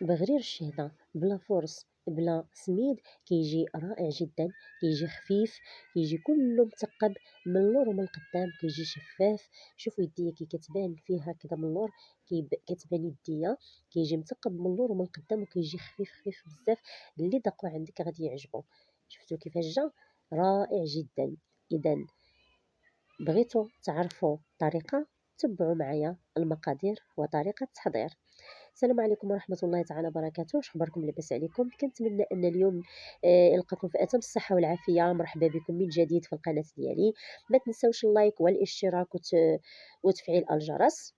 بغرير الشهدة بلا فرص بلا سميد كيجي رائع جدا، كيجي خفيف، كيجي كله مثقب من اللور ومن القدام، كيجي شفاف. شوفوا يديا كي كتبان فيها كذا من اللور، كتبان يديا كيجي مثقب من اللور ومن القدام، وكيجي خفيف خفيف بزاف. اللي داقو عندك غادي يعجبو. شفتوا كيفاش جا؟ رائع جدا. اذا بغيتوا تعرفوا الطريقه، تبعوا معايا المقادير وطريقه التحضير. السلام عليكم ورحمة الله تعالى وبركاته. واش اخباركم؟ لاباس عليكم؟ كنتمنى ان اليوم نلقاكم في اتم الصحة والعافية. مرحبا بكم من جديد في القناة ديالي. ما تنساوش اللايك والاشتراك وتفعيل الجرس.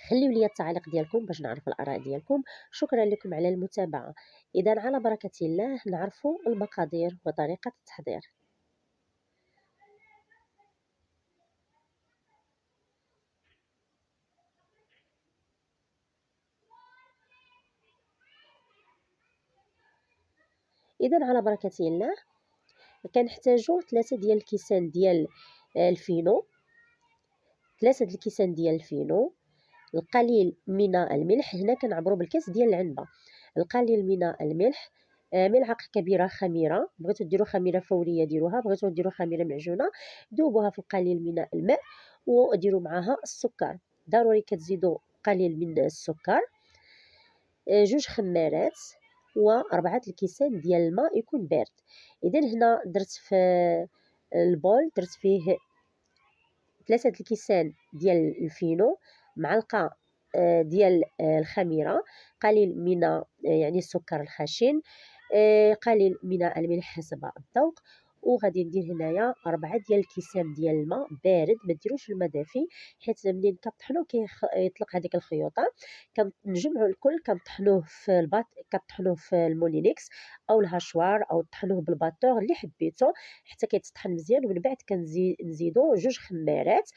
خليو لي التعليق ديالكم باش نعرف الاراء ديالكم. شكرا لكم على المتابعة. اذا على بركة الله نعرفوا المقادير وطريقة التحضير. اذا على بركة الله كنحتاجو 3 ديال الكيسان ديال الفينو، 3 الكيسان ديال الفينو، القليل من الملح. هنا كنعبروا بالكاس ديال العنبه. القليل من الملح، ملعقه كبيره خميره، بغيتو ديروا خميره فوريه ديروها، بغيتو ديروا خميره معجونه ذوبوها في القليل من الماء وديروا معها السكر. ضروري كتزيدوا قليل من السكر، جوج خمارات وأربعة الكيسان ديال الماء يكون بارد. اذا هنا درت في البول، درت فيه 3 الكيسان ديال الفينو، معلقة ديال الخميرة، قليل من يعني السكر الخشن، قليل من الملح حسب الذوق. وغادي ندير هنايا 4 ديال الكيسان ديال الماء بارد، ما ديروش الماء دافي حيت منين كطحنوه كيطلق هذيك الخيوطه. كنجمعوا الكل كنطحنوه في كطحنوه في المولينكس او الهاشوار او طحنوه بالباطور اللي حبيتو حتى كيتطحن مزيان. ومن بعد كنزيدو جوج خمارات،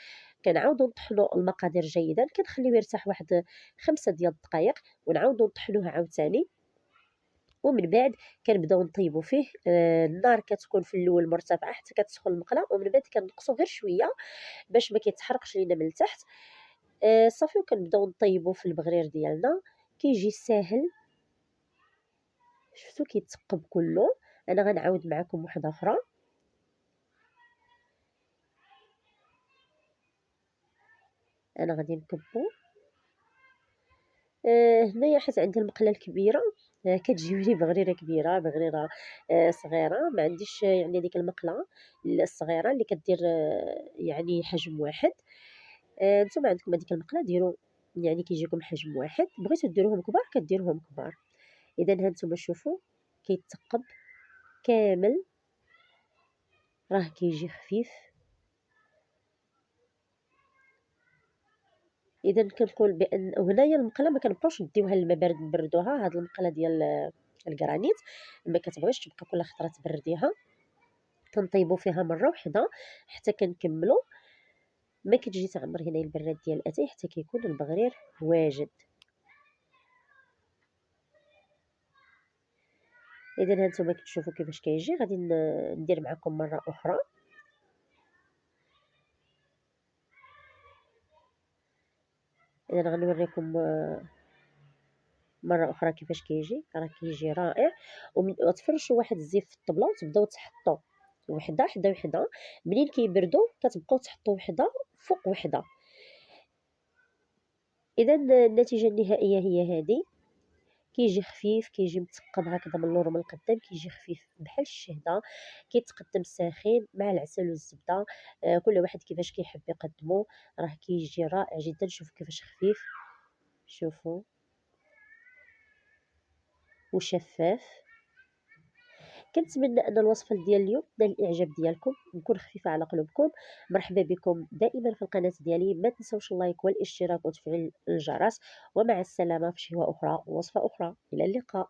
كنعاودو نطحنو المقادير جيدا، كنخليوه يرتاح واحد 5 ديال الدقائق ونعاودو نطحنوه عاوتاني. ومن بعد كنبداو نطيبوا فيه. النار كتكون في الاول مرتفعه حتى كتسخن المقله، ومن بعد كنقصوا غير شويه باش ما كيتحرقش لينا من التحت. صافي وكنبداو نطيبوا في البغرير ديالنا. كيجي ساهل، شفتوا كيتثقب كله. انا غنعاود معكم واحده اخرى. انا غادي نكبو هنايا حيت عندي المقله الكبيره، كتجيوني بغريره كبيره، بغريره صغيره. ما عنديش يعني ديك المقله الصغيره اللي كدير يعني حجم واحد. نتوما عندكم هذيك المقله ديروا يعني كيجيكم حجم واحد، بغيتو ديروهم كبار كديروهم كبار. اذا ها نتوما شوفوا كيتثقب كامل، راه كيجي خفيف. اذا كنقول بان هنايا المقله ما كنبقاوش نديوها للماء بارد نبردوها. هاد المقله ديال الكرانيت ما كتبغيش تبقى كل خطره تبرديها، كنطيبوا فيها مره واحده حتى كنكملوا. ما كتجي تعمر هنا البراد ديال الاتاي حتى كيكون البغرير واجد. اذا هانتوما كتشوفوا كيفاش كيجي. غادي ندير معكم مره اخرى. اذا غنوريكم مره اخرى كيفاش كيجي. راه كيجي رائع. وتفرشوا واحد الزيت في الطبله وتبداو تحطوا وحده حدا وحده. منين كيبردوا كتبقاو تحطوا وحده فوق وحده. اذا النتيجه النهائيه هي هذه. كيجي خفيف، كيجي مثقب هكذا من اللور ومن القدام، كيجي خفيف بحال الشهده. كيتقدم ساخن مع العسل والزبده. كل واحد كيفاش كيحب يقدمه. راه كيجي رائع جدا. شوفوا كيفاش خفيف، شوفوا وشفاف. كنتمنى ان الوصفه ديال اليوم تنال الاعجاب ديالكم، نكون خفيفه على قلوبكم. مرحبا بكم دائما في القناه ديالي. ما تنسوش اللايك والاشتراك وتفعيل الجرس. ومع السلامه في شهوه اخرى ووصفه اخرى. الى اللقاء.